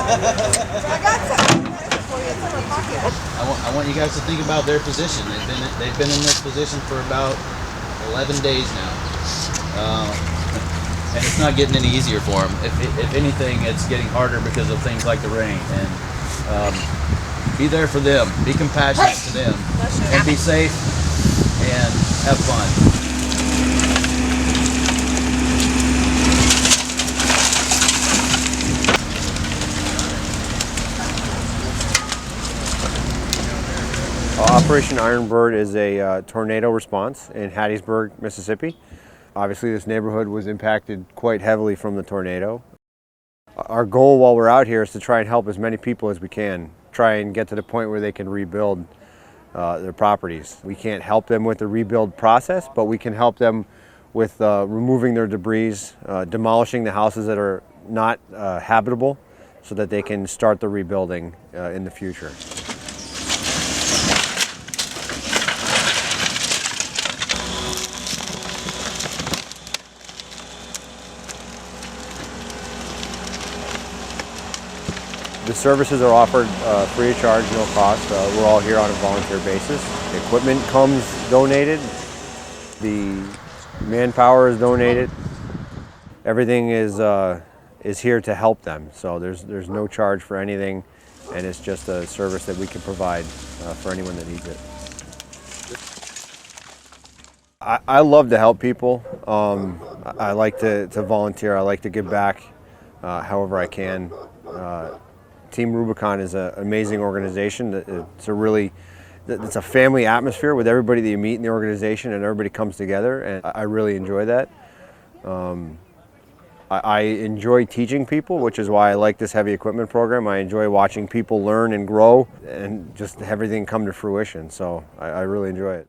I got some for you. It's in my pocket. I want you guys to think about their position. They've been in this position for about 11 days now, and it's not getting any easier for them. If anything, it's getting harder because of things like the rain. And be there for them. Be compassionate to them, and be safe and have fun. Operation Iron Bird is a tornado response in Hattiesburg, Mississippi. Obviously, this neighborhood was impacted quite heavily from the tornado. Our goal while we're out here is to try and help as many people as we can, try and get to the point where they can rebuild their properties. We can't help them with the rebuild process, but we can help them with removing their debris, demolishing the houses that are not habitable so that they can start the rebuilding in the future. The services are offered free of charge, no cost. We're all here on a volunteer basis. The equipment comes donated. The manpower is donated. Everything is here to help them. So there's no charge for anything, and it's just a service that we can provide for anyone that needs it. I love to help people. I like to volunteer. I like to give back however I can. Team Rubicon is an amazing organization. It's a family atmosphere with everybody that you meet in the organization, and everybody comes together, and I really enjoy that. I enjoy teaching people, which is why I like this heavy equipment program. I enjoy watching people learn and grow and just everything come to fruition, so I really enjoy it.